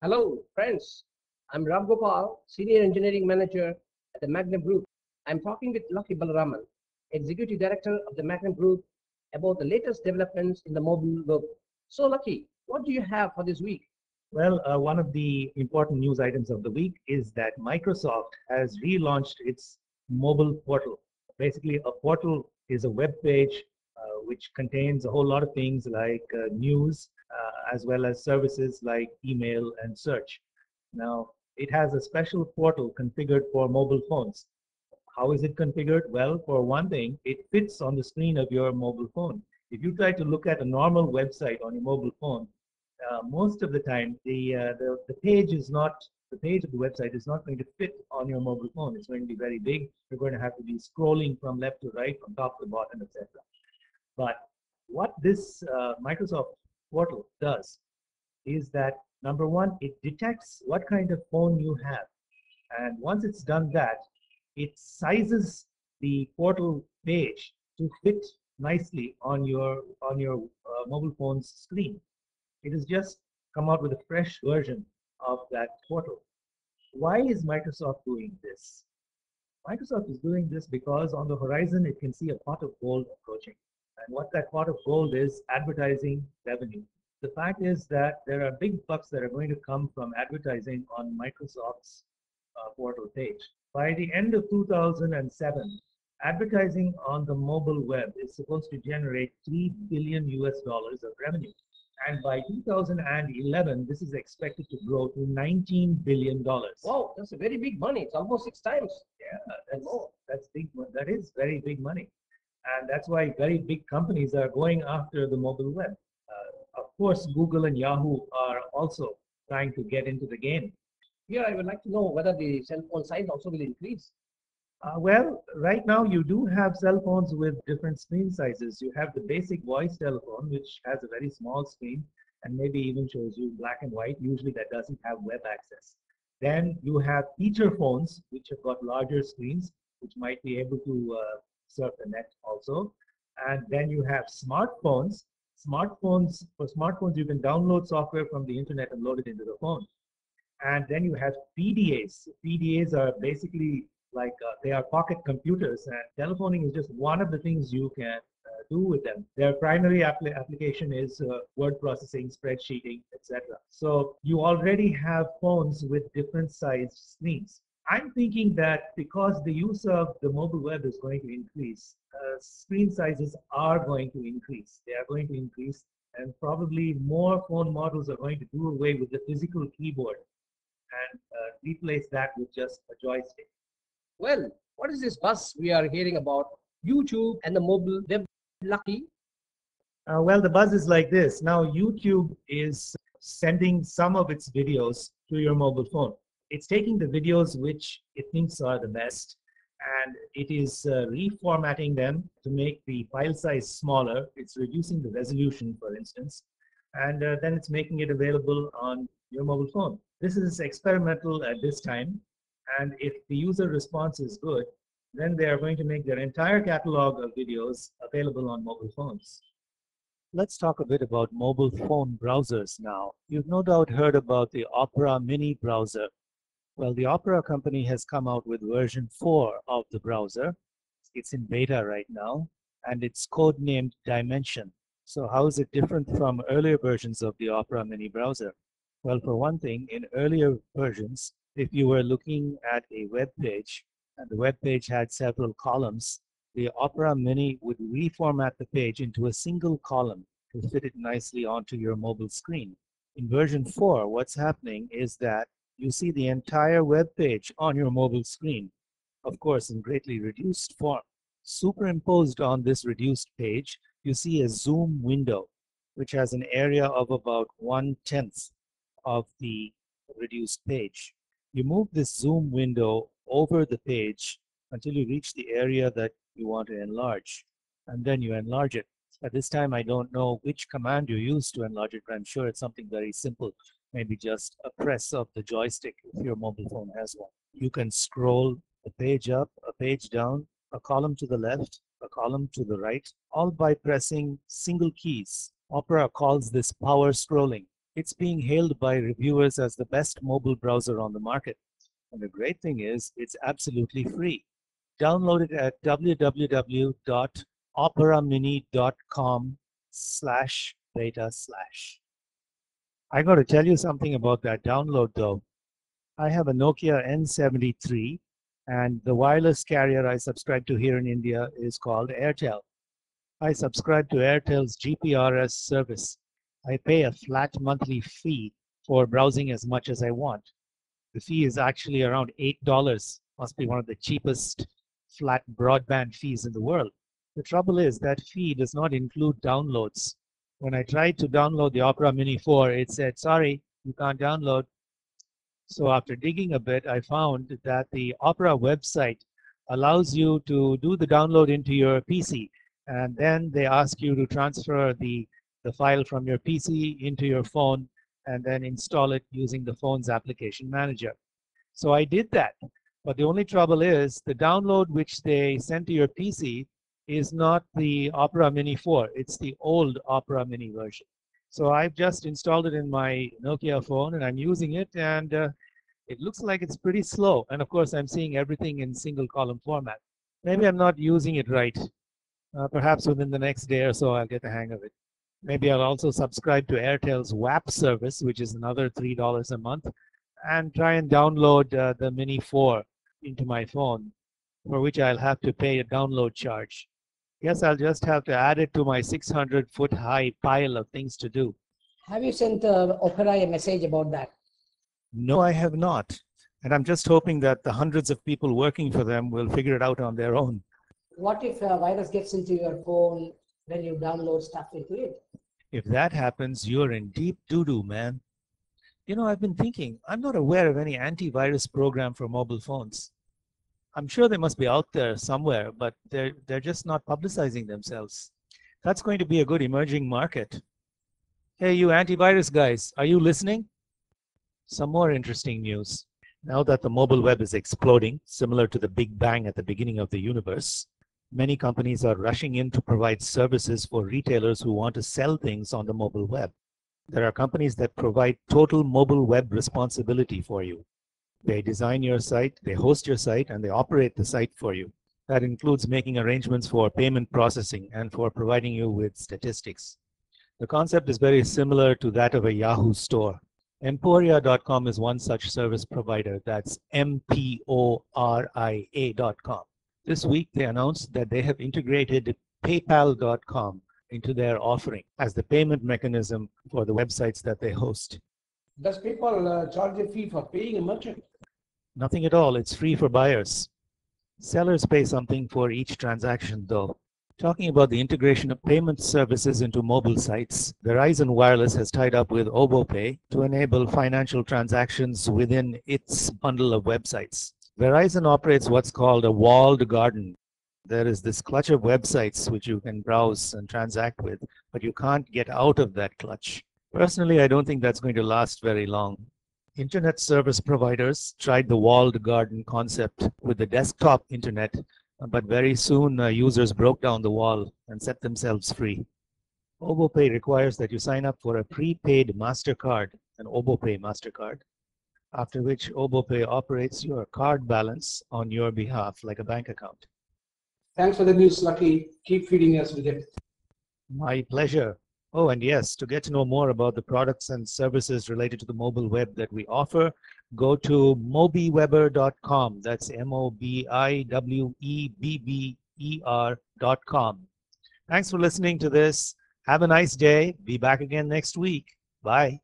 Hello, friends. I'm Ram Gopal, Senior Engineering Manager at the Magnum Group. I'm talking with Lucky Balaraman, Executive Director of the Magnum Group, about the latest developments in the mobile web. So, Lucky, what do you have for this week? Well, one of the important news items of the week is that Microsoft has relaunched its mobile portal. Basically, a portal is a web page which contains a whole lot of things like news, as well as services like email and search. Now, it has a special portal configured for mobile phones. How is it configured? Well, for one thing, it fits on the screen of your mobile phone. If you try to look at a normal website on your mobile phone, most of the time the page is not the page of the website is not going to fit on your mobile phone. It's going to be very big. You're going to have to be scrolling from left to right, from top to bottom, etc. But what this Microsoft portal does is that number one, it detects what kind of phone you have, and once it's done that, it sizes the portal page to fit nicely on your mobile phone's screen. It has just come out with a fresh version of that portal. Why is Microsoft doing this? Microsoft is doing this because on the horizon it can see a pot of gold approaching. And what that pot of gold is advertising revenue. The fact is that there are big bucks that are going to come from advertising on Microsoft's portal page. By the end of 2007, advertising on the mobile web is supposed to generate 3 billion US dollars of revenue. And by 2011, this is expected to grow to $19 billion. Wow, that's a very big money. It's almost 6 times. Yeah, that's big. That is very big money. And that's why very big companies are going after the mobile web. Of course, Google and Yahoo are also trying to get into the game. Here, I would like to know whether the cell phone size also will increase. Well, right now you do have cell phones with different screen sizes. You have the basic voice telephone, which has a very small screen and maybe even shows you black and white. Usually that doesn't have web access. Then you have feature phones, which have got larger screens, which might be able to surf the net also. And then you have smartphones. For smartphones, you can download software from the internet and load it into the phone. And then you have PDAs. PDAs are basically like they are pocket computers, and telephoning is just one of the things you can do with them. Their primary application is word processing, spreadsheeting, etc. So you already have phones with different sized screens. I'm thinking that because the use of the mobile web is going to increase, screen sizes are going to increase. They are going to increase, and probably more phone models are going to do away with the physical keyboard and replace that with just a joystick. Well, what is this buzz we are hearing about YouTube and the mobile web, Lucky? Well, the buzz is like this. Now, YouTube is sending some of its videos to your mobile phone. It's taking the videos which it thinks are the best, and it is reformatting them to make the file size smaller. It's reducing the resolution, for instance, and then it's making it available on your mobile phone. This is experimental at this time, and if the user response is good, then they are going to make their entire catalog of videos available on mobile phones. Let's talk a bit about mobile phone browsers now. You've no doubt heard about the Opera Mini browser. Well, the Opera company has come out with version 4 of the browser. It's in beta right now, and it's codenamed Dimension. So how is it different from earlier versions of the Opera Mini browser? Well, for one thing, in earlier versions, if you were looking at a web page and the web page had several columns, the Opera Mini would reformat the page into a single column to fit it nicely onto your mobile screen. In version 4, what's happening is that you see the entire web page on your mobile screen, of course, in greatly reduced form. Superimposed on this reduced page, you see a zoom window, which has an area of about 1/10 of the reduced page. You move this zoom window over the page until you reach the area that you want to enlarge, and then you enlarge it. At this time, I don't know which command you use to enlarge it, but I'm sure it's something very simple, maybe just a press of the joystick if your mobile phone has one. You can scroll a page up, a page down, a column to the left, a column to the right, all by pressing single keys. Opera calls this power scrolling. It's being hailed by reviewers as the best mobile browser on the market. And the great thing is, it's absolutely free. Download it at www.operamini.com/beta/. I got to tell you something about that download though. I have a Nokia N73, and the wireless carrier I subscribe to here in India is called Airtel. I subscribe to Airtel's GPRS service. I pay a flat monthly fee for browsing as much as I want. The fee is actually around $8. Must be one of the cheapest flat broadband fees in the world. The trouble is that fee does not include downloads. When I tried to download the Opera Mini 4, it said, sorry, you can't download. So after digging a bit, I found that the Opera website allows you to do the download into your PC. And then they ask you to transfer the file from your PC into your phone and then install it using the phone's application manager. So I did that. But the only trouble is the download which they sent to your PC is not the Opera Mini 4. It's the old Opera Mini version. So I've just installed it in my Nokia phone and I'm using it, and it looks like it's pretty slow. And of course, I'm seeing everything in single column format. Maybe I'm not using it right. Perhaps within the next day or so, I'll get the hang of it. Maybe I'll also subscribe to Airtel's WAP service, which is another $3 a month, and try and download the Mini 4 into my phone, for which I'll have to pay a download charge. Guess I'll just have to add it to my 600-foot high pile of things to do. Have you sent Opera a message about that? No, I have not. And I'm just hoping that the hundreds of people working for them will figure it out on their own. What if a virus gets into your phone when you download stuff into it? If that happens, you're in deep doo-doo, man. You know, I've been thinking, I'm not aware of any antivirus program for mobile phones. I'm sure they must be out there somewhere, but they're just not publicizing themselves. That's going to be a good emerging market. Hey, you antivirus guys, are you listening? Some more interesting news. Now that the mobile web is exploding, similar to the Big Bang at the beginning of the universe, many companies are rushing in to provide services for retailers who want to sell things on the mobile web. There are companies that provide total mobile web responsibility for you. They design your site, they host your site, and they operate the site for you. That includes making arrangements for payment processing and for providing you with statistics. The concept is very similar to that of a Yahoo store. Emporia.com is one such service provider. That's MPORIA.com. This week, they announced that they have integrated PayPal.com into their offering as the payment mechanism for the websites that they host. Does PayPal charge a fee for paying a merchant? Nothing at all. It's free for buyers. Sellers pay something for each transaction, though. Talking about the integration of payment services into mobile sites, Verizon Wireless has tied up with OboPay to enable financial transactions within its bundle of websites. Verizon operates what's called a walled garden. There is this clutch of websites which you can browse and transact with, but you can't get out of that clutch. Personally, I don't think that's going to last very long. Internet service providers tried the walled garden concept with the desktop internet, but very soon users broke down the wall and set themselves free. OboPay requires that you sign up for a prepaid MasterCard, an OboPay MasterCard, after which OboPay operates your card balance on your behalf like a bank account. Thanks for the news, Lucky. Keep feeding us with it. My pleasure. Oh, and yes, to get to know more about the products and services related to the mobile web that we offer, go to mobiweber.com. That's MOBIWEBBER.com. Thanks for listening to this. Have a nice day. Be back again next week. Bye.